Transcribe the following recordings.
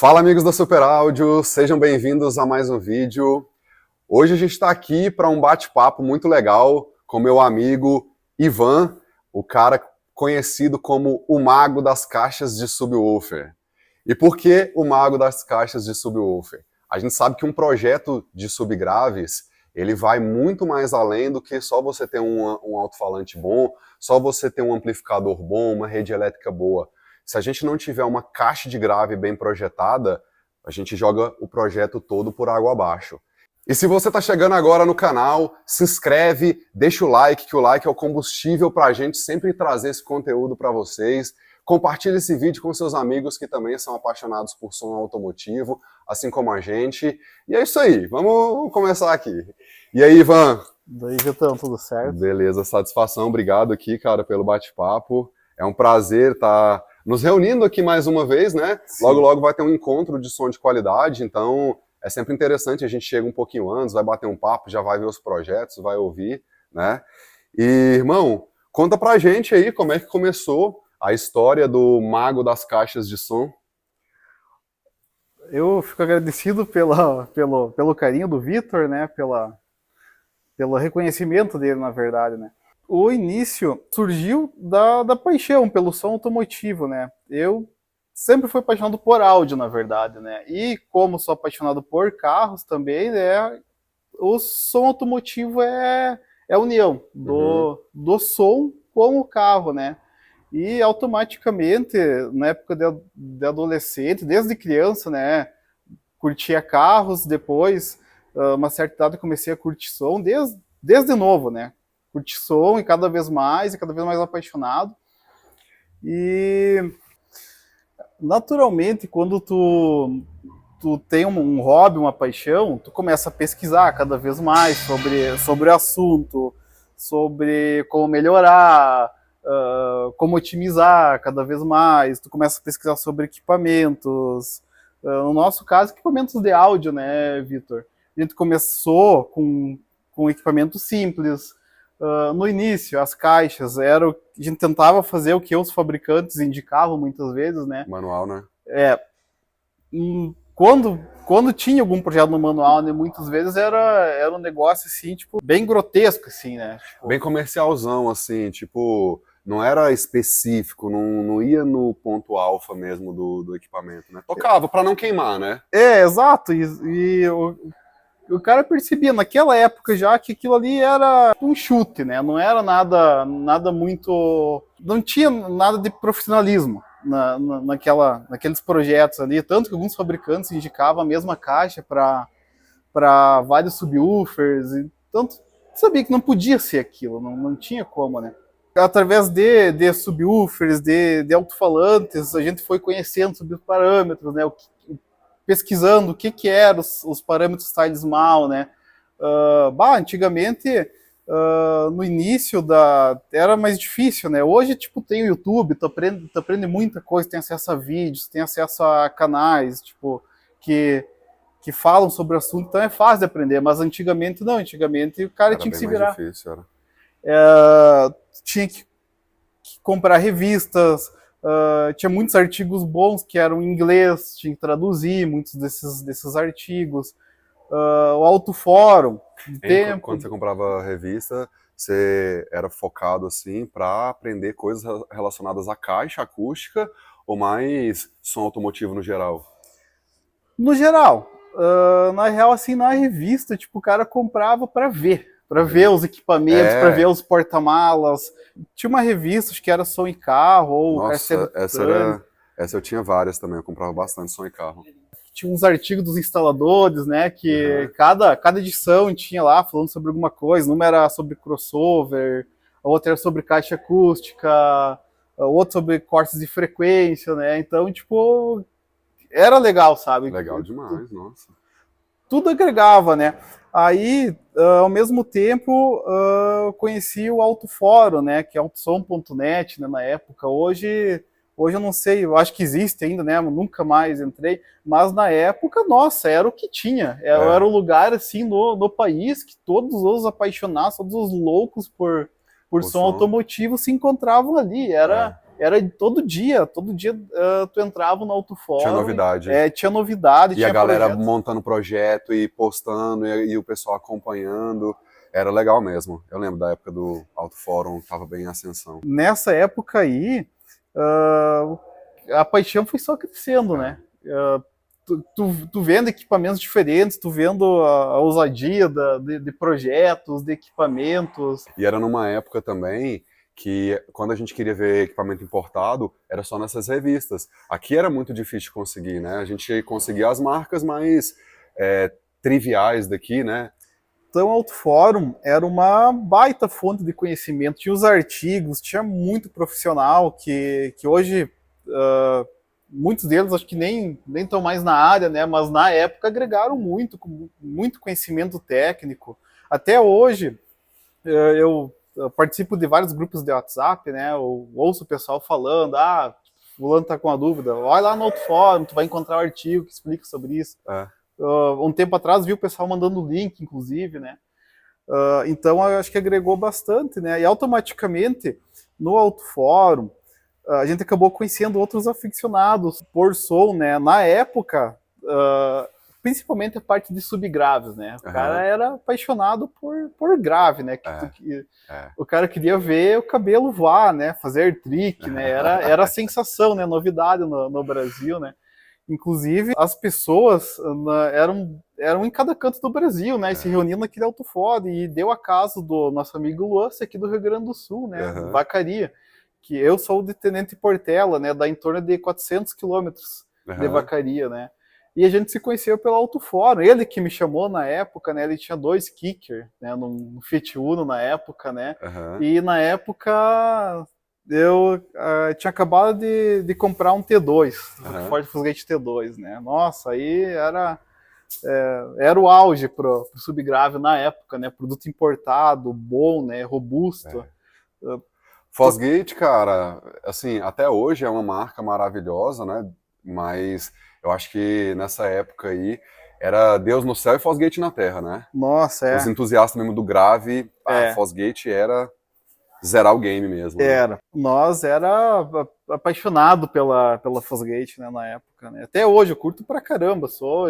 Fala, amigos da Super Áudio, sejam bem-vindos a mais um vídeo. Hoje a gente está aqui para um bate-papo muito legal com meu amigo Ivan, o cara conhecido como o mago das caixas de subwoofer. E por que o mago das caixas de subwoofer? A gente sabe que um projeto de subgraves, ele vai muito mais além do que só você ter um alto-falante bom, só você ter um amplificador bom, uma rede elétrica boa. Se a gente não tiver uma caixa de grave bem projetada, a gente joga o projeto todo por água abaixo. E se você está chegando agora no canal, se inscreve, deixa o like, que o like é o combustível para a gente sempre trazer esse conteúdo para vocês. Compartilhe esse vídeo com seus amigos que também são apaixonados por som automotivo, assim como a gente. E é isso aí, vamos começar aqui. E aí, Ivan? Daí, Vitão, tudo certo? Beleza, satisfação, obrigado aqui, cara, pelo bate-papo. É um prazer estar nos reunindo aqui mais uma vez, né? Sim. Logo, logo vai ter um encontro de som de qualidade, então é sempre interessante, a gente chega um pouquinho antes, vai bater um papo, já vai ver os projetos, vai ouvir, né? E, irmão, conta pra gente aí como é que começou a história do mago das caixas de som. Eu fico agradecido pelo carinho do Vitor, né? Pelo reconhecimento dele, na verdade, né? O início surgiu da paixão pelo som automotivo, né? Eu sempre fui apaixonado por áudio, na verdade, né? E como sou apaixonado por carros também, né? O som automotivo é a união do som com o carro, né? E automaticamente, na época de adolescente, desde criança, né? Curtia carros, depois, uma certa idade, comecei a curtir som, desde novo, né? Curti som e cada vez mais apaixonado. E naturalmente, quando tu tem um hobby, uma paixão, tu começa a pesquisar cada vez mais sobre o assunto, sobre como melhorar, como otimizar cada vez mais. Tu começa a pesquisar sobre equipamentos. No nosso caso, equipamentos de áudio, né, Vitor? A gente começou com equipamentos simples. No início, as caixas a gente tentava fazer o que os fabricantes indicavam muitas vezes, né? Manual, né? Quando tinha algum projeto no manual, né, muitas vezes era um negócio assim, tipo, bem grotesco, assim, né? Tipo, bem comercialzão, assim, tipo, não era específico, não ia no ponto alfa mesmo do equipamento, né? Tocava pra não queimar, né? exato, e o cara percebia naquela época já que aquilo ali era um chute, né? Não era nada muito... Não tinha nada de profissionalismo naqueles projetos ali, tanto que alguns fabricantes indicavam a mesma caixa para vários subwoofers, e tanto sabia que não podia ser aquilo, não tinha como, né? Através de subwoofers, de alto-falantes, a gente foi conhecendo sobre os parâmetros, né? Pesquisando o que eram os parâmetros Size-Mal, né? Antigamente, no início era mais difícil, né? Hoje, tipo, tem o YouTube, tu aprende muita coisa, tem acesso a vídeos, tem acesso a canais, tipo, que falam sobre o assunto, então é fácil de aprender, mas antigamente não, antigamente o cara Era tinha que bem se mais virar. difícil, era. Tinha que comprar revistas, tinha muitos artigos bons que eram em inglês, tinha que traduzir muitos desses artigos. O Alto Fórum, Quando você comprava revista, você era focado, assim, pra aprender coisas relacionadas à caixa acústica ou mais som automotivo no geral? No geral, na real, assim, na revista, tipo, o cara comprava para ver os equipamentos, para ver os porta-malas. Tinha uma revista, acho que era Som e Carro, ou Nossa, essa eu tinha várias também, eu comprava bastante som e carro. Tinha uns artigos dos instaladores, né, que cada edição tinha lá falando sobre alguma coisa. Uma era sobre crossover, a outra era sobre caixa acústica, a outra sobre cortes de frequência, né, então, tipo, era legal, sabe? Legal demais, nossa. Tudo agregava, né? Aí, ao mesmo tempo, conheci o Alto Fórum, né? Que é autosom.net, né, na época. Hoje eu não sei, eu acho que existe ainda, né? Nunca mais entrei. Mas na época, nossa, era o que tinha. Era o lugar, assim, no país que todos os apaixonados, todos os loucos por som automotivo se encontravam ali. era todo dia tu entrava no Autofórum. Tinha novidade. Tinha novidade, E tinha a galera projetos. montando projeto e postando, e o pessoal acompanhando. Era legal mesmo. Eu lembro da época do Autofórum, tava bem em ascensão. Nessa época aí, a paixão foi só crescendo, né? Tu vendo equipamentos diferentes, tu vendo a ousadia de projetos, de equipamentos. E era numa época também que, quando a gente queria ver equipamento importado, era só nessas revistas. Aqui era muito difícil de conseguir, né? A gente conseguia as marcas mais triviais daqui, né? Então, o Autofórum era uma baita fonte de conhecimento. Tinha os artigos, tinha muito profissional que hoje, muitos deles acho que nem estão mais na área, né? Mas na época agregaram muito conhecimento técnico. Até hoje, eu participo de vários grupos de WhatsApp, né? Eu ouço o pessoal falando, fulano tá com uma dúvida, vai lá no Autofórum, tu vai encontrar um artigo que explica sobre isso. Um tempo atrás vi o pessoal mandando link, inclusive, né? Então eu acho que agregou bastante, né? E automaticamente no Autofórum a gente acabou conhecendo outros aficionados por som, né? Na época, principalmente a parte de subgraves, né? O cara era apaixonado por grave, né? O cara queria ver o cabelo voar, né? Fazer trick, né? Era a sensação, né? Novidade no Brasil, né? Inclusive, as pessoas eram em cada canto do Brasil, né? E se reuniam naquele Autofórum. E deu a caso do nosso amigo Luan, aqui do Rio Grande do Sul, né? Vacaria. Que eu sou de Tenente Portela, né? Dá em torno de 400 quilômetros de Vacaria, né? E a gente se conheceu pelo Autofórum. Ele que me chamou na época, né? Ele tinha 2 Kicker, né? Num Fiat Uno na época, né? E na época eu tinha acabado de comprar um T2, Ford Fusquete T2, né? Nossa, aí era o auge pro subgrave na época, né? Produto importado, bom, né? Robusto. Fosgate, cara, assim, até hoje é uma marca maravilhosa, né? Mas eu acho que nessa época aí era Deus no céu e Fosgate na terra, né? Nossa, Os entusiastas mesmo do grave, Fosgate era zerar o game mesmo. Era. Né? Nós era apaixonado pela Fosgate, né, na época, né? Até hoje eu curto pra caramba,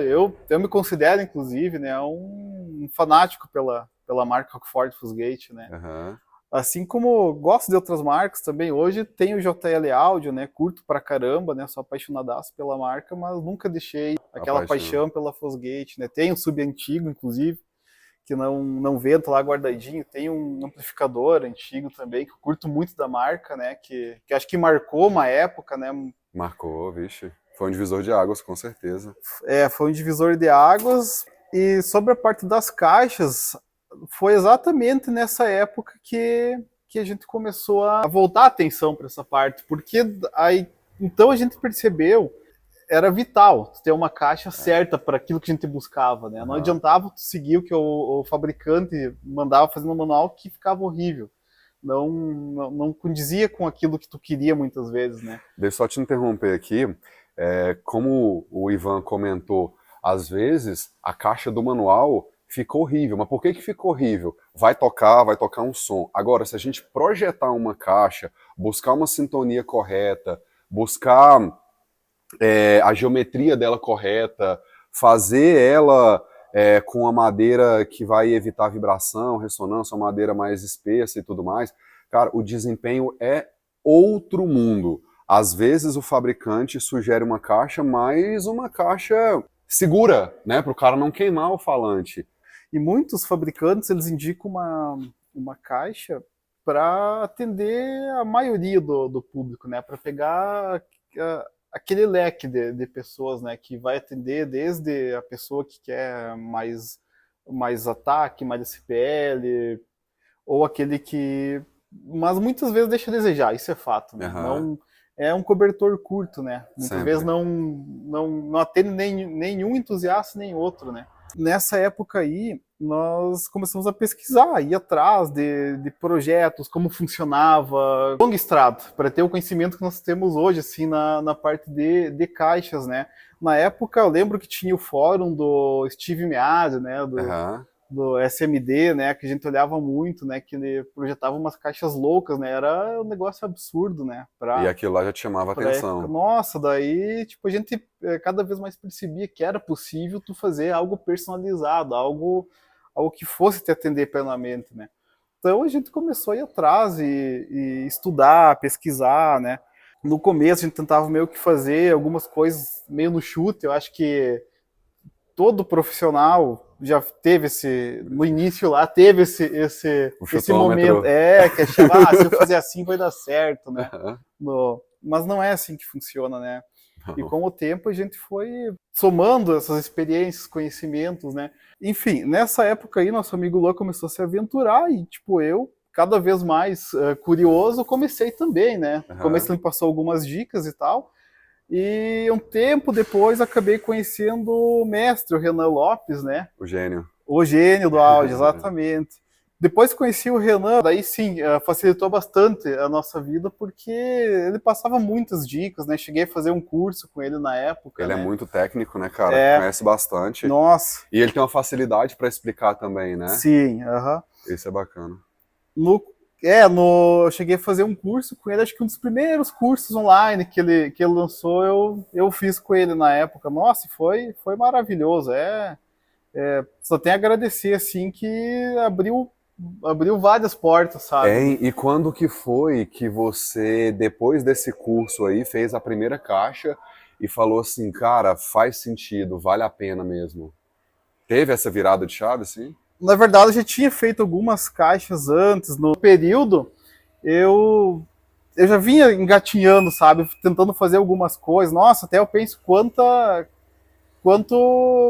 eu me considero inclusive, né, um fanático pela marca Rockford Fosgate, né? Assim como gosto de outras marcas também, hoje tenho o JL Audio, né, curto pra caramba, né, sou apaixonadaço pela marca, mas nunca deixei aquela paixão pela Fosgate, né? Tem um sub antigo, inclusive, que não vento lá guardadinho, tem um amplificador antigo também, que eu curto muito da marca, né, que acho que marcou uma época, né. Marcou, vixe, foi um divisor de águas, com certeza. Foi um divisor de águas, e sobre a parte das caixas, foi exatamente nessa época que a gente começou a voltar a atenção para essa parte, porque aí, então a gente percebeu era vital ter uma caixa certa para aquilo que a gente buscava, né? Não adiantava tu seguir o que o fabricante mandava fazer no manual, que ficava horrível. Não condizia com aquilo que tu queria muitas vezes, né? Deixa eu só te interromper aqui. Como o Ivan comentou, às vezes a caixa do manual ficou horrível. Mas por que ficou horrível? Vai tocar um som. Agora, se a gente projetar uma caixa, buscar uma sintonia correta, buscar a geometria dela correta, fazer ela com a madeira que vai evitar vibração, ressonância, uma madeira mais espessa e tudo mais, cara, o desempenho é outro mundo. Às vezes o fabricante sugere uma caixa, mas uma caixa segura, né, para o cara não queimar o falante. E muitos fabricantes, eles indicam uma caixa para atender a maioria do público, né, para pegar aquele leque de pessoas, né, que vai atender desde a pessoa que quer mais ataque, mais SPL, ou aquele que... Mas muitas vezes deixa a desejar, isso é fato, né? Não, é um cobertor curto, né? Muitas vezes não atende nenhum entusiasta, nem outro, né? Nessa época aí, nós começamos a pesquisar, ir atrás de projetos, como funcionava, longa estrada, para ter o conhecimento que nós temos hoje, assim, na parte de caixas, né? Na época, eu lembro que tinha o fórum do Steve Meade, né? do SMD, né, que a gente olhava muito, né, que ele projetava umas caixas loucas, né, era um negócio absurdo, né, E aquilo lá já te chamava pra época. atenção. Nossa, daí, tipo, a gente cada vez mais percebia que era possível tu fazer algo personalizado, algo que fosse te atender plenamente, né. Então a gente começou a ir atrás e estudar, pesquisar, né. No começo a gente tentava meio que fazer algumas coisas meio no chute, eu acho que todo profissional já teve no início lá, teve O esse momento, chutômetro. que achava, se eu fizer assim vai dar certo, né? Mas não é assim que funciona, né? E com o tempo a gente foi somando essas experiências, conhecimentos, né? Enfim, nessa época aí, nosso amigo Lô começou a se aventurar e, tipo, eu, cada vez mais curioso, comecei também, né? Comecei, ele passou algumas dicas e tal. E um tempo depois acabei conhecendo o mestre, o Renan Lopes, né? O gênio. O gênio do áudio, exatamente. Depois que conheci o Renan, daí sim, facilitou bastante a nossa vida, porque ele passava muitas dicas, né? Cheguei a fazer um curso com ele na época. Ele né? é muito técnico, né, cara? Conhece bastante. Nossa. E ele tem uma facilidade para explicar também, né? Sim, aham. Isso é bacana. Eu cheguei a fazer um curso com ele, acho que um dos primeiros cursos online que ele lançou, eu fiz com ele na época. Nossa, foi maravilhoso. Só tenho a agradecer, assim, que abriu várias portas, sabe? E quando que foi que você, depois desse curso aí, fez a primeira caixa e falou assim, cara, faz sentido, vale a pena mesmo? Teve essa virada de chave, assim? Na verdade, eu já tinha feito algumas caixas antes. No período, eu já vinha engatinhando, sabe? Tentando fazer algumas coisas. Nossa, até eu penso quanto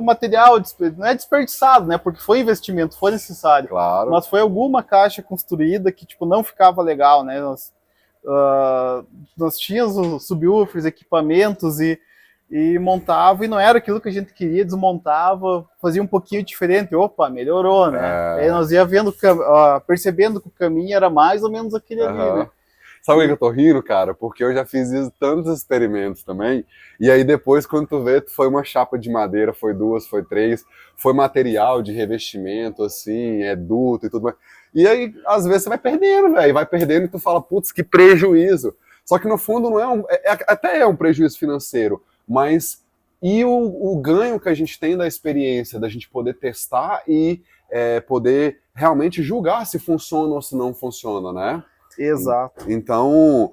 material, não é desperdiçado, né? Porque foi investimento, foi necessário. Claro. Mas foi alguma caixa construída que, tipo, não ficava legal, né? Nós tínhamos os subwoofers, equipamentos e montava, e não era aquilo que a gente queria, desmontava, fazia um pouquinho diferente, opa, melhorou, né? Aí nós ia vendo, percebendo que o caminho era mais ou menos aquele ali, né? Sabe o que eu tô rindo, cara? Porque eu já fiz isso, tantos experimentos também, e aí depois, quando tu vê, foi uma chapa de madeira, foi 2, foi 3, foi material de revestimento, assim, duto e tudo mais. E aí, às vezes, você vai perdendo, velho, vai perdendo e tu fala, putz, que prejuízo. Só que no fundo não até é um prejuízo financeiro, mas e o ganho que a gente tem da experiência, da gente poder testar e poder realmente julgar se funciona ou se não funciona, né? Exato. Então,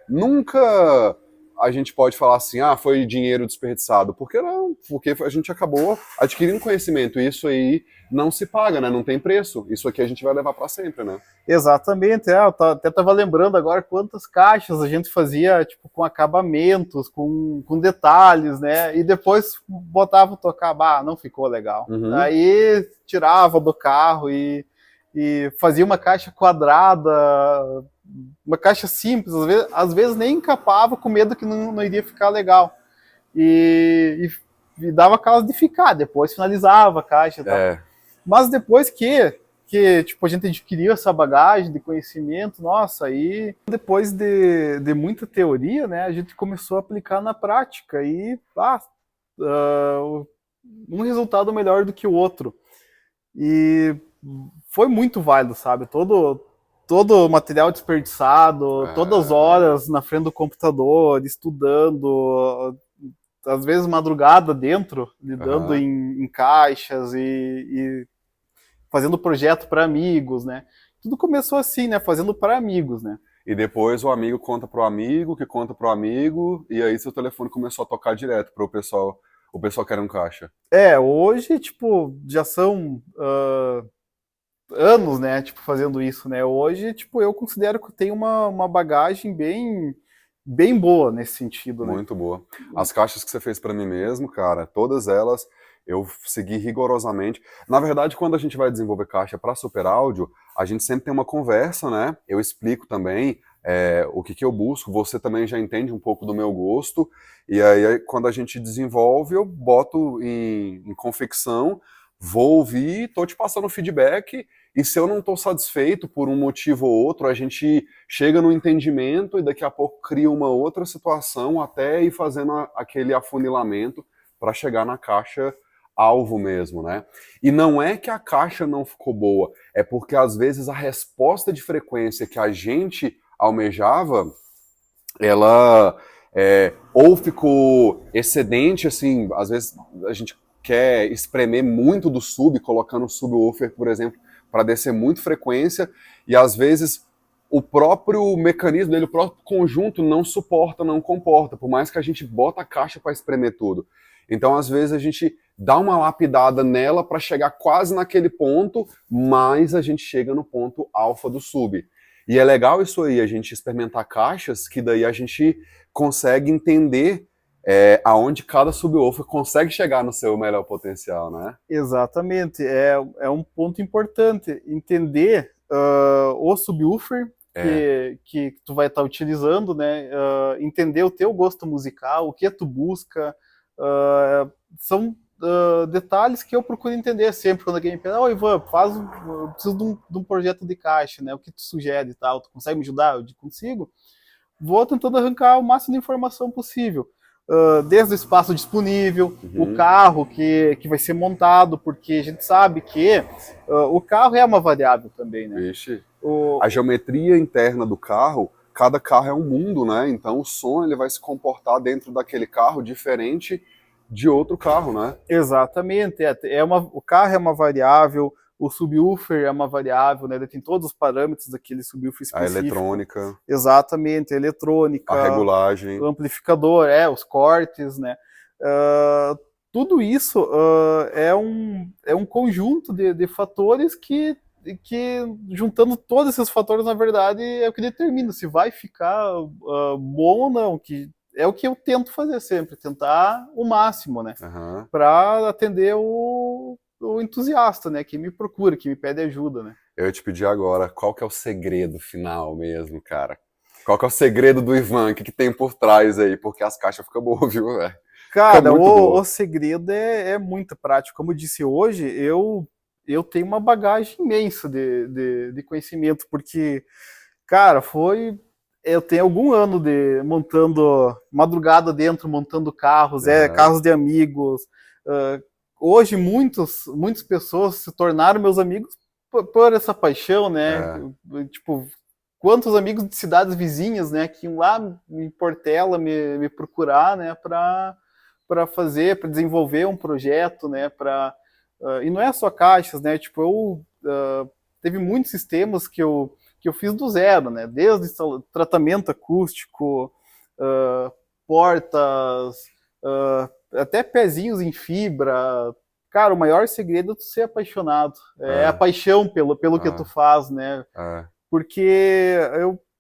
nunca a gente pode falar assim, foi dinheiro desperdiçado. Por que não? Porque a gente acabou adquirindo conhecimento. E isso aí não se paga, né? Não tem preço. Isso aqui a gente vai levar para sempre, né? Exatamente. Eu até estava lembrando agora quantas caixas a gente fazia, tipo, com acabamentos, com detalhes, né? E depois botava tocar, não ficou legal. Aí tirava do carro e fazia uma caixa quadrada, uma caixa simples, às vezes nem encapava com medo que não iria ficar legal. E dava causa de ficar, depois finalizava a caixa e tal. Mas depois que tipo, a gente adquiriu essa bagagem de conhecimento, nossa, aí depois de muita teoria, né, a gente começou a aplicar na prática e um resultado melhor do que o outro. E foi muito válido, sabe? Todo o material desperdiçado, todas as horas na frente do computador, estudando, às vezes madrugada dentro, lidando em caixas e fazendo projeto para amigos, né? Tudo começou assim, né? Fazendo para amigos, né? E depois o amigo conta pro amigo, que conta pro amigo, e aí seu telefone começou a tocar direto pro pessoal, o pessoal querendo caixa. Hoje, tipo, já são anos, né, tipo, fazendo isso, né? Hoje, tipo, eu considero que eu tenho uma bagagem bem boa nesse sentido, né? Muito boa. As caixas que você fez para mim mesmo, cara, todas elas eu segui rigorosamente. Na verdade, quando a gente vai desenvolver caixa para Super Áudio, a gente sempre tem uma conversa, né? Eu explico também o que eu busco, você também já entende um pouco do meu gosto, e aí quando a gente desenvolve, eu boto em confecção, vou ouvir, tô te passando feedback, e se eu não estou satisfeito por um motivo ou outro, a gente chega no entendimento e daqui a pouco cria uma outra situação até ir fazendo aquele afunilamento para chegar na caixa alvo mesmo, né? E não é que a caixa não ficou boa, é porque às vezes a resposta de frequência que a gente almejava, ela ou ficou excedente, assim, às vezes a gente quer espremer muito do sub, colocando o subwoofer, por exemplo, para descer muito frequência, e às vezes o próprio mecanismo dele, o próprio conjunto não suporta, não comporta, por mais que a gente bota a caixa para espremer tudo. Então, às vezes, a gente dá uma lapidada nela para chegar quase naquele ponto, mas a gente chega no ponto alfa do sub. E é legal isso aí, a gente experimentar caixas, que daí a gente consegue entender aonde cada subwoofer consegue chegar no seu melhor potencial, né? Exatamente, é um ponto importante, entender o subwoofer que tu vai estar utilizando, né? Entender o teu gosto musical, o que tu busca, são detalhes que eu procuro entender sempre quando alguém me pede, Ivan, eu preciso de um projeto de caixa, né? O que tu sugere e tal, tu consegue me ajudar? Eu digo, consigo. Vou tentando arrancar o máximo de informação possível. Desde o espaço disponível, o carro que vai ser montado, porque a gente sabe que o carro é uma variável também, né? Vixe. A geometria interna do carro, cada carro é um mundo, né? Então o som ele vai se comportar dentro daquele carro diferente de outro carro, né? Exatamente. O carro é uma variável, o subwoofer é uma variável, né? Ele tem todos os parâmetros daquele subwoofer específico. A eletrônica. Exatamente, a eletrônica. A regulagem. O amplificador, os cortes, né? Tudo isso é um conjunto de fatores que juntando todos esses fatores, na verdade, é o que determina se vai ficar bom ou não, que é o que eu tento fazer sempre, tentar o máximo, né? Para atender o entusiasta, né? Que me procura, que me pede ajuda, né? Eu ia te pedir agora, qual que é o segredo final mesmo, cara? Qual que é o segredo do Ivan? O que tem por trás aí? Porque as caixas ficam boas, viu, velho? Cara, o segredo é muito prático. Como eu disse hoje, eu tenho uma bagagem imensa de conhecimento, porque, cara, eu tenho algum ano montando madrugada dentro, montando carros, carros de amigos. Hoje, muitas pessoas se tornaram meus amigos por essa paixão, né? Tipo, quantos amigos de cidades vizinhas, né, que iam lá em Portela me procurar, né, para desenvolver um projeto, né, e não é só caixas, né, tipo, teve muitos sistemas que eu fiz do zero, né, desde tratamento acústico, portas, até pezinhos em fibra. Cara, o maior segredo é tu ser apaixonado, é a paixão pelo que tu faz, né, porque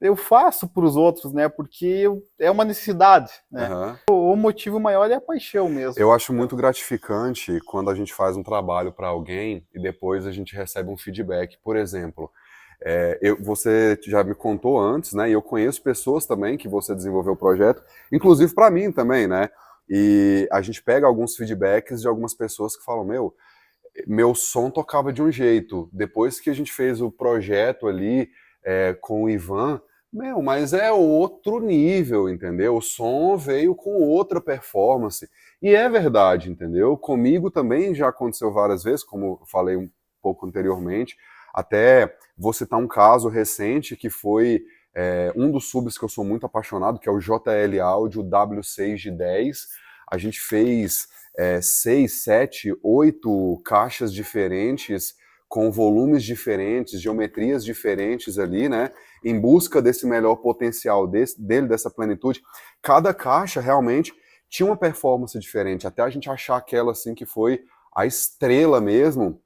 eu faço para os outros, né? Porque é uma necessidade, né? O motivo maior é a paixão mesmo. Eu acho muito gratificante quando a gente faz um trabalho para alguém e depois a gente recebe um feedback. Por exemplo, você já me contou antes, né? E eu conheço pessoas também que você desenvolveu o projeto, inclusive para mim também, né? E a gente pega alguns feedbacks de algumas pessoas que falam, meu som tocava de um jeito. Depois que a gente fez o projeto ali com o Ivan, mas é outro nível, entendeu? O som veio com outra performance. E é verdade, entendeu? Comigo também já aconteceu várias vezes, como eu falei um pouco anteriormente. Até vou citar um caso recente que foi um dos subs que eu sou muito apaixonado, que é o JL Audio W6 de 10. A gente fez 6, 7, 8 caixas diferentes, com volumes diferentes, geometrias diferentes ali, né? Em busca desse melhor potencial dele, dessa plenitude. Cada caixa realmente tinha uma performance diferente, até a gente achar aquela assim que foi a estrela mesmo,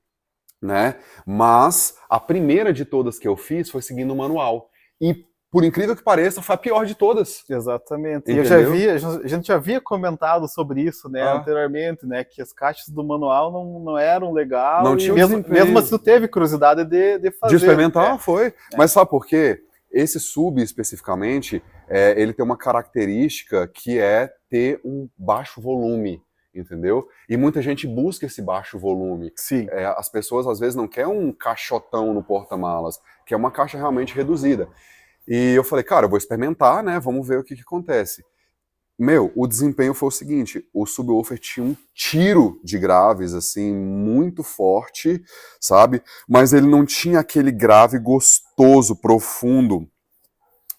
né? Mas a primeira de todas que eu fiz foi seguindo o manual. E por incrível que pareça, foi a pior de todas. Exatamente. E a gente já havia comentado sobre isso, né, anteriormente, né, que as caixas do manual não eram legais. Não tinha mesmo assim, tu teve curiosidade de fazer. De experimentar, foi. Mas sabe por quê? Esse sub, especificamente, ele tem uma característica que é ter um baixo volume, entendeu? E muita gente busca esse baixo volume. Sim. As pessoas, às vezes, não querem um caixotão no porta-malas, quer uma caixa realmente reduzida. E eu falei, cara, eu vou experimentar, né? Vamos ver o que acontece. Meu, o desempenho foi o seguinte, o subwoofer tinha um tiro de graves, assim, muito forte, sabe? Mas ele não tinha aquele grave gostoso, profundo,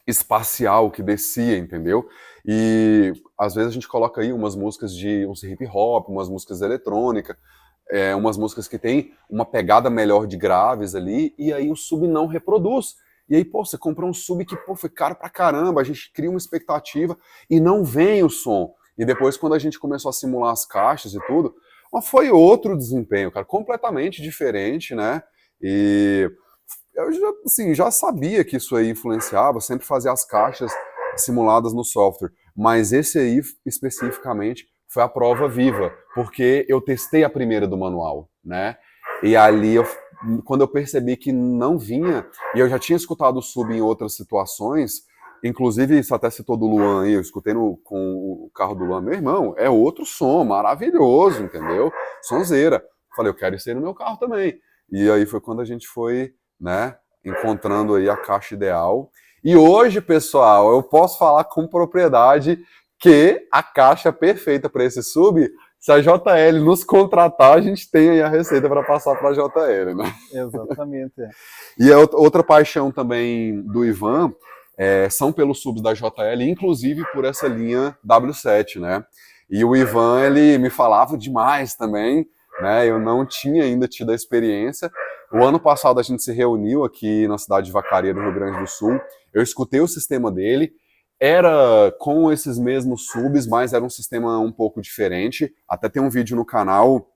espacial que descia, entendeu? E às vezes a gente coloca aí umas músicas de uns hip hop, umas músicas eletrônicas, umas músicas que tem uma pegada melhor de graves ali, e aí o sub não reproduz. E aí, pô, você comprou um sub que, pô, foi caro pra caramba, a gente cria uma expectativa e não vem o som. E depois, quando a gente começou a simular as caixas e tudo, foi outro desempenho, cara, completamente diferente, né? E eu já, assim, já sabia que isso aí influenciava, sempre fazia as caixas simuladas no software, mas esse aí, especificamente, foi a prova viva, porque eu testei a primeira do manual, né? E ali, quando eu percebi que não vinha, e eu já tinha escutado o sub em outras situações, inclusive, isso até citou do Luan aí, eu escutei com o carro do Luan, meu irmão, é outro som, maravilhoso, entendeu? Sonzeira. Falei, eu quero isso aí no meu carro também. E aí foi quando a gente foi, né, encontrando aí a caixa ideal. E hoje, pessoal, eu posso falar com propriedade que a caixa perfeita para esse sub, se a JL nos contratar, a gente tem aí a receita para passar para a JL, né? Exatamente. E a outra paixão também do Ivan são pelos subs da JL, inclusive por essa linha W7, né? E o Ivan, ele me falava demais também, né? Eu não tinha ainda tido a experiência. O ano passado a gente se reuniu aqui na cidade de Vacaria, no Rio Grande do Sul. Eu escutei o sistema dele. Era com esses mesmos subs, mas era um sistema um pouco diferente. Até tem um vídeo no canal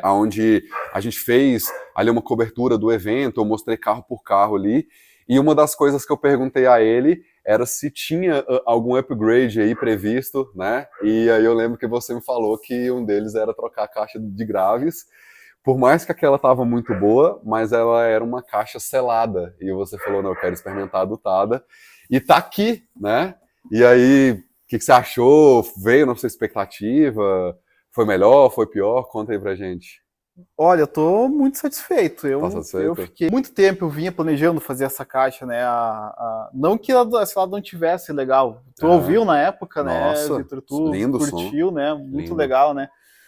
onde a gente fez ali uma cobertura do evento, eu mostrei carro por carro ali. E uma das coisas que eu perguntei a ele era se tinha algum upgrade aí previsto, né? E aí eu lembro que você me falou que um deles era trocar a caixa de graves. Por mais que aquela tava muito boa, mas ela era uma caixa selada. E você falou, não, eu quero experimentar a dutada. E tá aqui, né? E aí, o que você achou? Veio na sua expectativa? Foi melhor? Foi pior? Conta aí pra gente. Olha, eu tô muito satisfeito. Tá Eu satisfeito? fiquei muito tempo, eu vinha planejando fazer essa caixa, né? Não que esse lado não tivesse legal. Tu ouviu na época, né, Nossa, Vitor? Tu lindo curtiu, som. né? Muito Lindo. legal, né?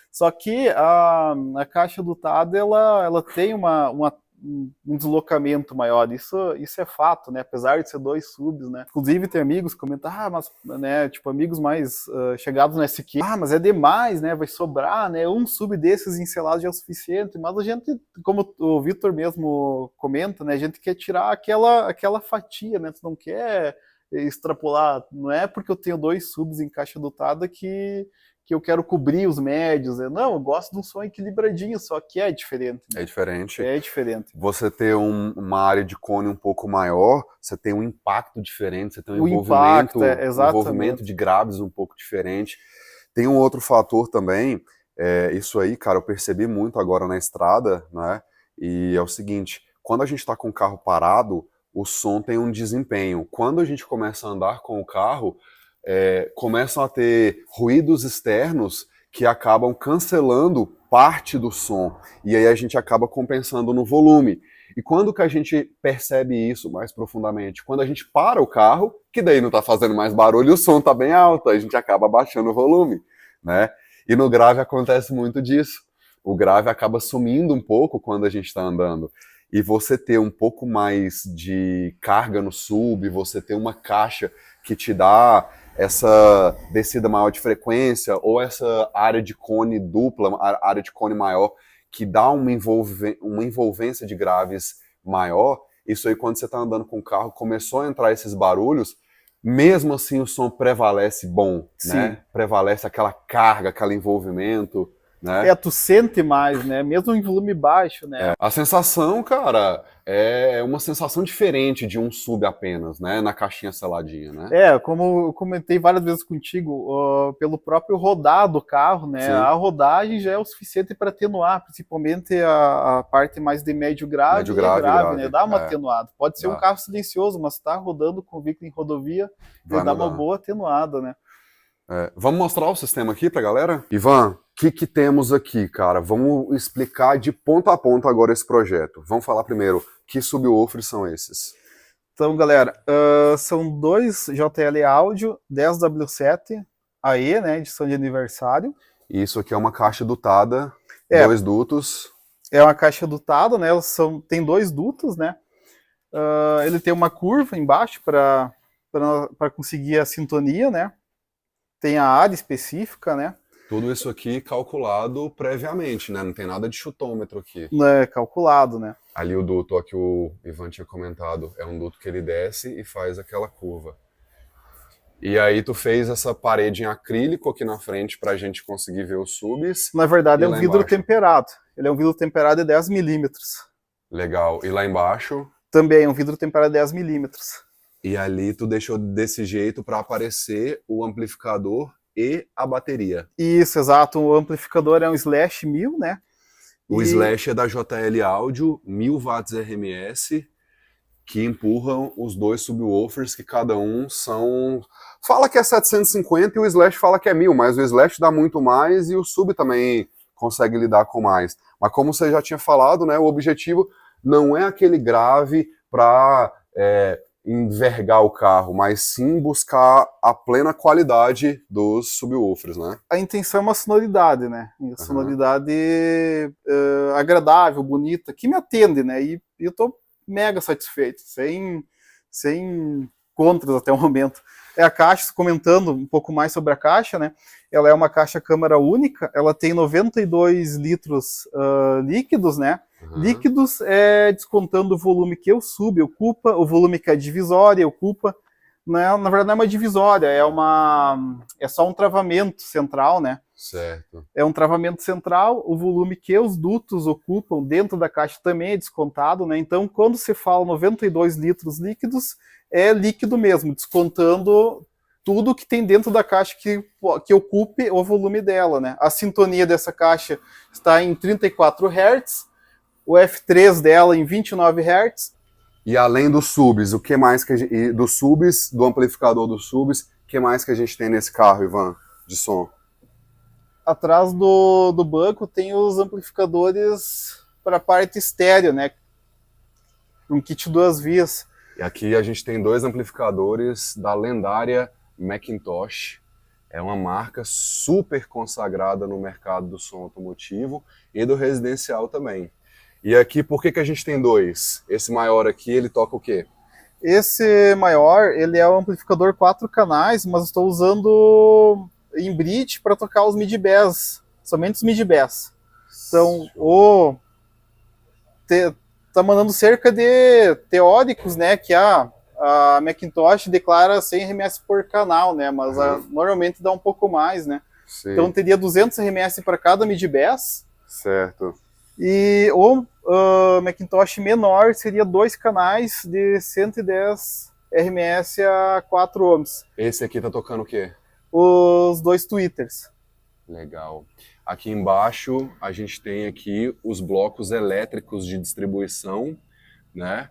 Só que a caixa dotada, ela tem um deslocamento maior, isso é fato, né? Apesar de ser dois subs, né? Inclusive tem amigos que comentam, mas, né, tipo, amigos mais chegados no SQ, mas é demais, né? Vai sobrar, né? Um sub desses encelados já é o suficiente, mas a gente, como o Vitor mesmo comenta, né? A gente quer tirar aquela fatia, né? Tu não quer extrapolar, não é porque eu tenho dois subs em caixa dotada que eu quero cobrir os médios. Não, eu gosto de um som equilibradinho, só que é diferente. Né? É diferente. É diferente. Você ter uma área de cone um pouco maior, você tem um impacto diferente, você tem um envolvimento, envolvimento de graves um pouco diferente. Tem um outro fator também, isso aí, cara, eu percebi muito agora na estrada, né? E é o seguinte, quando a gente está com o carro parado, o som tem um desempenho. Quando a gente começa a andar com o carro, começam a ter ruídos externos que acabam cancelando parte do som, e aí a gente acaba compensando no volume. E quando que a gente percebe isso mais profundamente? Quando a gente para o carro, que daí não está fazendo mais barulho e o som está bem alto, a gente acaba baixando o volume, né? E no grave acontece muito disso. O grave acaba sumindo um pouco quando a gente está andando. E você ter um pouco mais de carga no sub, você ter uma caixa que te dá essa descida maior de frequência, ou essa área de cone dupla, área de cone maior, que dá uma envolvência de graves maior, isso aí quando você está andando com o carro, começou a entrar esses barulhos, mesmo assim o som prevalece bom, né? Prevalece aquela carga, aquele envolvimento, né? Tu sente mais, né? Mesmo em volume baixo, né? A sensação, cara, é uma sensação diferente de um sub apenas, né? Na caixinha seladinha, né? Como eu comentei várias vezes contigo, pelo próprio rodar do carro, né? Sim. A rodagem já é o suficiente para atenuar, principalmente a parte mais de médio grave, grave, né? Dá uma atenuada. Pode ser um carro silencioso, mas tá rodando com o veículo em rodovia, vai dar uma boa atenuada, né? Vamos mostrar o sistema aqui pra galera? Ivan, o que temos aqui, cara? Vamos explicar de ponta a ponta agora esse projeto. Vamos falar primeiro, que subwoofers são esses? Então, galera, são dois JL Áudio 10W7 AE, né, edição de aniversário. E isso aqui é uma caixa dutada, É. 2 dutos. É uma caixa dutada, né, tem 2 dutos, né. Ele tem uma curva embaixo para conseguir a sintonia, né. Tem a área específica, né. Tudo isso aqui calculado previamente, né? Não tem nada de chutômetro aqui. Não é calculado, né. Ali o duto, ó, que o Ivan tinha comentado, é um duto que ele desce e faz aquela curva. E aí tu fez essa parede em acrílico aqui na frente pra gente conseguir ver os subs. Na verdade E é um lá vidro embaixo? temperado. Ele é um vidro temperado de 10 milímetros. Legal. E lá embaixo? Também é um vidro temperado de 10 milímetros. E ali tu deixou desse jeito para aparecer o amplificador e a bateria. Isso, exato. O amplificador é um Slash 1000, né? O Slash é da JL Audio, 1000 watts RMS, que empurram os dois subwoofers, que cada um são... Fala que é 750 e o Slash fala que é 1000, mas o Slash dá muito mais e o sub também consegue lidar com mais. Mas como você já tinha falado, né, o objetivo não é aquele grave para envergar o carro, mas sim buscar a plena qualidade dos subwoofers, né? A intenção é uma sonoridade, né? Uma sonoridade agradável, bonita, que me atende, né? E eu tô mega satisfeito, sem contras até o momento. A caixa, comentando um pouco mais sobre a caixa, né? Ela é uma caixa câmara única, ela tem 92 litros líquidos, né? Líquidos é descontando o volume que o sub ocupa, o volume que a divisória ocupa. Na verdade não é uma divisória, é só um travamento central, né? Certo. É um travamento central, o volume que os dutos ocupam dentro da caixa também é descontado, né? Então, quando se fala 92 litros líquidos, é líquido mesmo, descontando tudo que tem dentro da caixa que ocupe o volume dela, né? A sintonia dessa caixa está em 34 Hz, o F3 dela em 29 Hz. E além dos subs, o que mais que dos subs, do amplificador dos subs, o que mais que a gente tem nesse carro, Ivan, de som? Atrás do banco tem os amplificadores para a parte estéreo, né? Um kit 2 vias. E aqui a gente tem 2 amplificadores da lendária Macintosh. É uma marca super consagrada no mercado do som automotivo e do residencial também. E aqui, por que a gente tem 2? Esse maior aqui, ele toca o quê? Esse maior, ele é um amplificador 4 canais, mas estou usando em bridge para tocar os mid-bass, somente os mid-bass. Então, tá mandando cerca de teóricos, né, que a Macintosh declara 100 RMS por canal, né, mas normalmente dá um pouco mais, né. Sim. Então teria 200 RMS para cada mid-bass. Certo. E o Macintosh menor seria 2 canais de 110 RMS a 4 ohms. Esse aqui tá tocando o quê? Os 2 tweeters. Legal. Aqui embaixo a gente tem aqui os blocos elétricos de distribuição, né?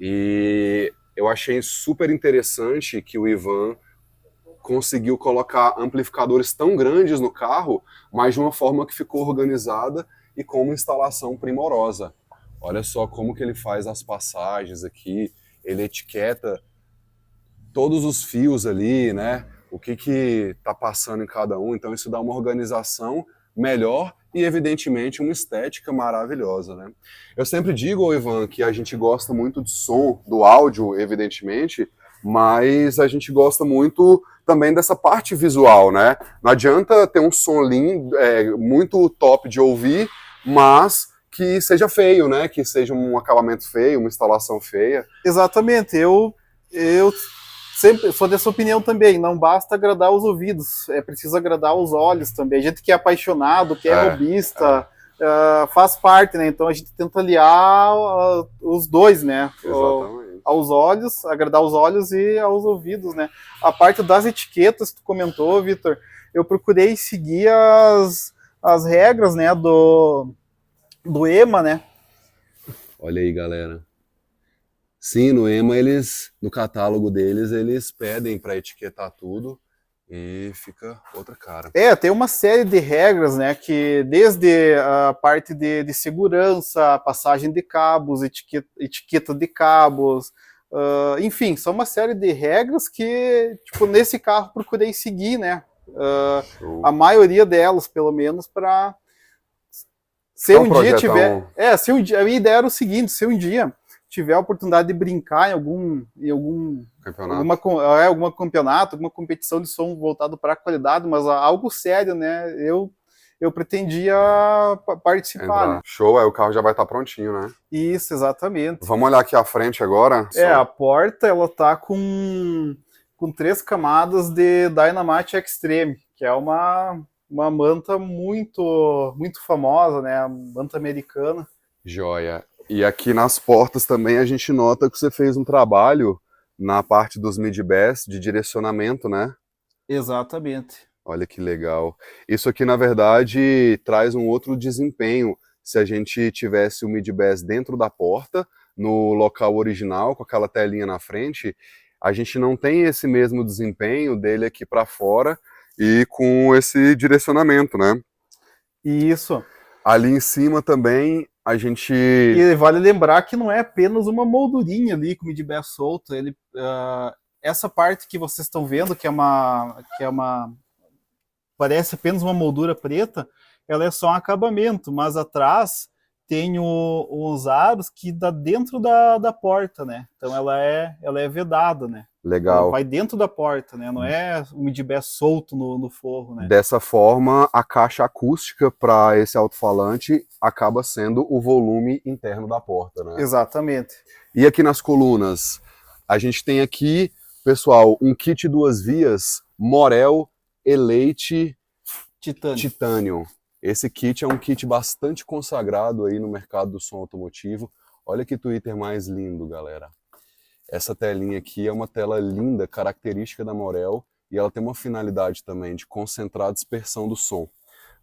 E eu achei super interessante que o Ivan conseguiu colocar amplificadores tão grandes no carro, mas de uma forma que ficou organizada e com uma instalação primorosa. Olha só como que ele faz as passagens aqui, ele etiqueta todos os fios ali, né? O que tá passando em cada um, então isso dá uma organização melhor e, evidentemente, uma estética maravilhosa, né? Eu sempre digo, Ivan, que a gente gosta muito de som, do áudio, evidentemente, mas a gente gosta muito também dessa parte visual, né? Não adianta ter um som lindo, muito top de ouvir, mas que seja feio, né? Que seja um acabamento feio, uma instalação feia. Exatamente. Eu sempre sou dessa opinião também. Não basta agradar os ouvidos, é preciso agradar os olhos também. A gente que é apaixonado, que é robista, faz parte, né? Então a gente tenta aliar os dois, né? Exatamente. Aos olhos, agradar os olhos e aos ouvidos, né? A parte das etiquetas que tu comentou, Vitor, eu procurei seguir as regras, né, do EMA, né? Olha aí, galera. Sim, no EMA, no catálogo deles, eles pedem para etiquetar tudo e fica outra cara. Tem uma série de regras, né, que desde a parte de segurança, passagem de cabos, etiqueta de cabos, Enfim, são uma série de regras que, tipo, nesse carro procurei seguir, né? A maioria delas, pelo menos, para se É um um dia tiver. projetão. Se um dia. A minha ideia era o seguinte: se um dia tiver a oportunidade de brincar em Campeonato. alguma campeonato, alguma competição de som voltado para a qualidade, mas algo sério, né? Eu pretendia participar, Entrar. né? Show, aí o carro já vai estar prontinho, né? Isso, exatamente. Vamos olhar aqui à frente agora. A porta ela tá com 3 camadas de Dynamite Extreme, que é uma manta muito famosa, né? A manta americana. Joia. E aqui nas portas também a gente nota que você fez um trabalho na parte dos mid-bass de direcionamento, né? Exatamente. Olha que legal. Isso aqui, na verdade, traz um outro desempenho. Se a gente tivesse o mid-bass dentro da porta, no local original, com aquela telinha na frente, a gente não tem esse mesmo desempenho dele aqui para fora e com esse direcionamento, né? Isso. Ali em cima também a gente... E vale lembrar que não é apenas uma moldurinha ali com o mid-bass solto. Essa parte que vocês estão vendo, que é uma parece apenas uma moldura preta, ela é só um acabamento, mas atrás tem os aros que dá dentro da porta, né? Então ela é vedada, né? Legal. Ela vai dentro da porta, né? Não é um mid-bass solto no forro, né? Dessa forma, a caixa acústica para esse alto-falante acaba sendo o volume interno da porta, né? Exatamente. E aqui nas colunas, a gente tem aqui, pessoal, um kit 2 vias Morel Elite Titanium. Esse kit é um kit bastante consagrado aí no mercado do som automotivo. Olha que Twitter mais lindo, galera. Essa telinha aqui é uma tela linda, característica da Morel, e ela tem uma finalidade também de concentrar a dispersão do som,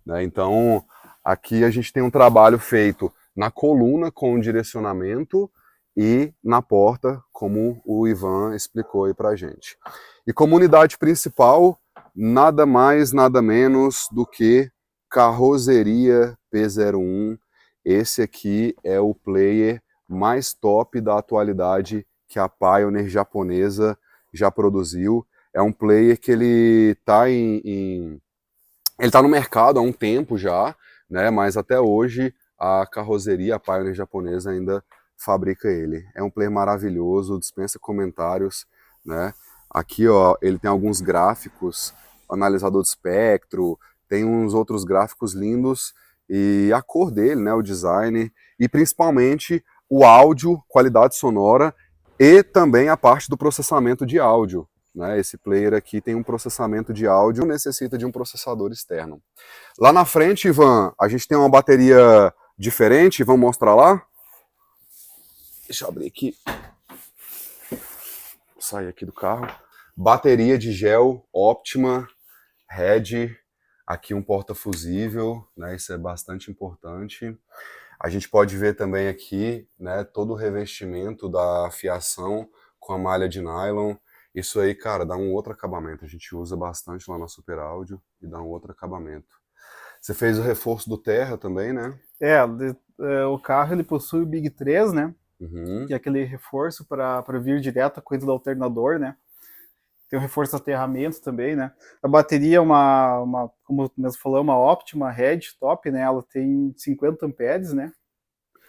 né? Então, aqui a gente tem um trabalho feito na coluna com o direcionamento e na porta, como o Ivan explicou aí pra gente. E como unidade principal, nada mais, nada menos do que Carroceria P01. Esse aqui é o player mais top da atualidade que a Pioneer japonesa já produziu. É um player que ele está ele tá no mercado há um tempo já, né? Mas até hoje a carroceria, a Pioneer japonesa ainda fabrica ele. É um player maravilhoso, dispensa comentários, né? Aqui, ó, ele tem alguns gráficos, analisador de espectro, tem uns outros gráficos lindos e a cor dele, né? O design e principalmente o áudio, qualidade sonora e também a parte do processamento de áudio, né? Esse player aqui tem um processamento de áudio, necessita de um processador externo. Lá na frente, Ivan, a gente tem uma bateria diferente, vamos mostrar lá? Deixa eu abrir aqui. Sair aqui do carro. Bateria de gel Optima Red, aqui um porta-fusível, né? Isso é bastante importante. A gente pode ver também aqui, né, todo o revestimento da fiação com a malha de nylon. Isso aí, cara, dá um outro acabamento. A gente usa bastante lá na Super Áudio e dá um outro acabamento. Você fez o reforço do Terra também, né? O carro ele possui o Big 3, né? Uhum. Que é aquele reforço para vir direto a coisa do alternador, né? Tem o reforço de aterramento também, né? A bateria é como mesmo falou, uma Optima Red top, né? Ela tem 50 amperes, né?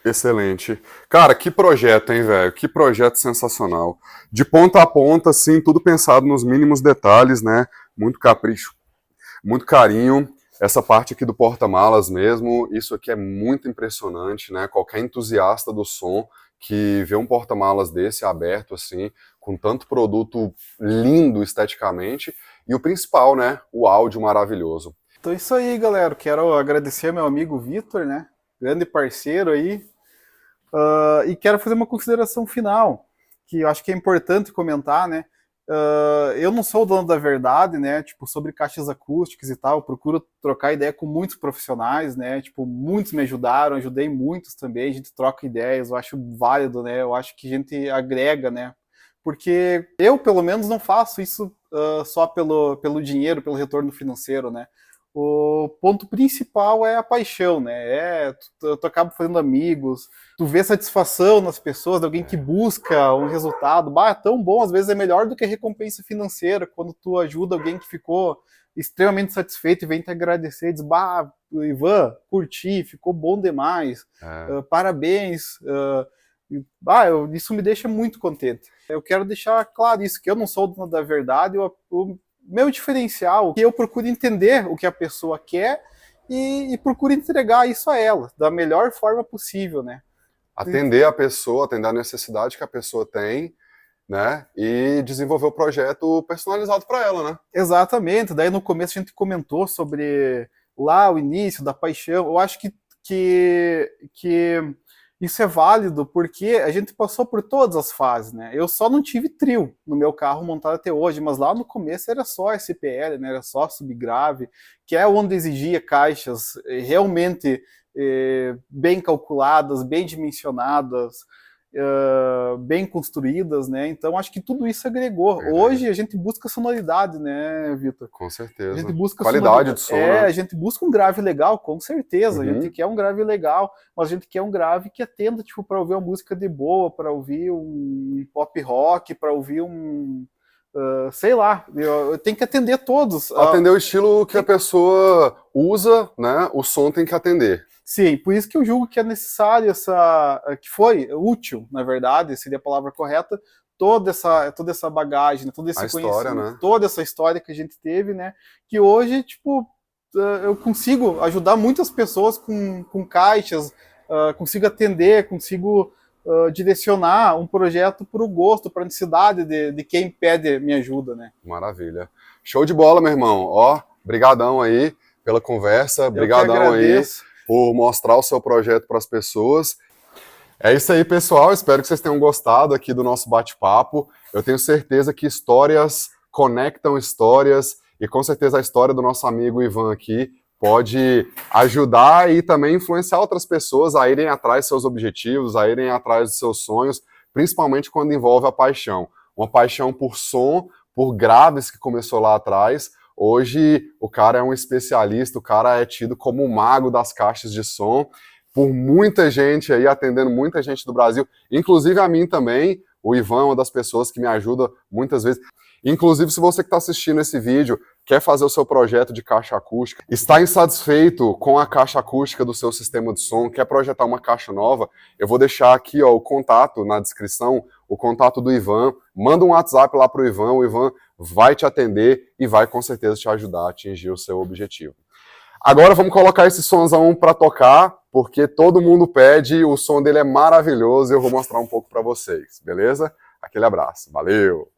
Excelente. Cara, que projeto, hein, velho? Que projeto sensacional. De ponta a ponta, assim, tudo pensado nos mínimos detalhes, né? Muito capricho, muito carinho. Essa parte aqui do porta-malas mesmo, isso aqui é muito impressionante, né? Qualquer entusiasta do som que vê um porta-malas desse aberto, assim, com tanto produto lindo esteticamente, e o principal, né? O áudio maravilhoso. Então é isso aí, galera. Quero agradecer ao meu amigo Vitor, né? Grande parceiro aí. E quero fazer uma consideração final, que eu acho que é importante comentar, né? Eu não sou o dono da verdade, né? Tipo, sobre caixas acústicas e tal. Eu procuro trocar ideia com muitos profissionais, né? Tipo, muitos me ajudaram, ajudei muitos também. A gente troca ideias, eu acho válido, né? Eu acho que a gente agrega, né? Porque eu, pelo menos, não faço isso só pelo dinheiro, pelo retorno financeiro, né? o ponto principal é a paixão, né? Tu acaba fazendo amigos, tu vê satisfação nas pessoas, de alguém que busca um resultado. É tão bom, às vezes é melhor do que a recompensa financeira, quando tu ajuda alguém que ficou extremamente satisfeito e vem te agradecer, diz, Ivan, curti, ficou bom demais, parabéns. Isso me deixa muito contente. Eu quero deixar claro isso, que eu não sou o dono da verdade, o meu diferencial, que eu procuro entender o que a pessoa quer e procuro entregar isso a ela, da melhor forma possível, né? Atender a pessoa, atender a necessidade que a pessoa tem, né? E desenvolver o projeto personalizado para ela, né? Exatamente. Daí no começo a gente comentou sobre lá o início da paixão. Eu acho que isso é válido porque a gente passou por todas as fases, né? Eu só não tive trio no meu carro montado até hoje, mas lá no começo era só SPL, né? Era só subgrave, que é onde exigia caixas realmente bem calculadas, bem dimensionadas, bem construídas, né? Então acho que tudo isso agregou. Hoje a gente busca sonoridade, né, Vitor? Com certeza. A gente busca qualidade de som, né? A gente busca um grave legal, com certeza. A gente quer um grave legal, mas a gente quer um grave que atenda, tipo, para ouvir uma música de boa, para ouvir um pop rock, para ouvir sei lá, eu tenho que atender todos. Atender o estilo que a pessoa usa, né? O som tem que atender. Sim, por isso que eu julgo que é necessário que foi útil, na verdade, seria a palavra correta, toda essa bagagem, né, todo esse conhecimento, né? toda essa história que a gente teve, né? Que hoje, tipo, eu consigo ajudar muitas pessoas com caixas, consigo atender, consigo direcionar um projeto para o gosto, para a necessidade de quem pede minha ajuda, né? Maravilha. Show de bola, meu irmão. Ó, brigadão aí pela conversa, brigadão aí por mostrar o seu projeto para as pessoas. É isso aí, pessoal. Espero que vocês tenham gostado aqui do nosso bate-papo. Eu tenho certeza que histórias conectam histórias e com certeza a história do nosso amigo Ivan aqui pode ajudar e também influenciar outras pessoas a irem atrás dos seus objetivos, a irem atrás dos seus sonhos, principalmente quando envolve a paixão. Uma paixão por som, por graves que começou lá atrás. Hoje o cara é um especialista, o cara é tido como o mago das caixas de som, por muita gente aí, atendendo muita gente do Brasil, inclusive a mim também. O Ivan é uma das pessoas que me ajuda muitas vezes. Inclusive, se você que está assistindo esse vídeo quer fazer o seu projeto de caixa acústica, está insatisfeito com a caixa acústica do seu sistema de som, quer projetar uma caixa nova, eu vou deixar aqui o contato na descrição, o contato do Ivan. Manda um WhatsApp lá para o Ivan vai te atender e vai com certeza te ajudar a atingir o seu objetivo. Agora vamos colocar esse sonzão para tocar, porque todo mundo pede, o som dele é maravilhoso e eu vou mostrar um pouco para vocês, beleza? Aquele abraço, valeu!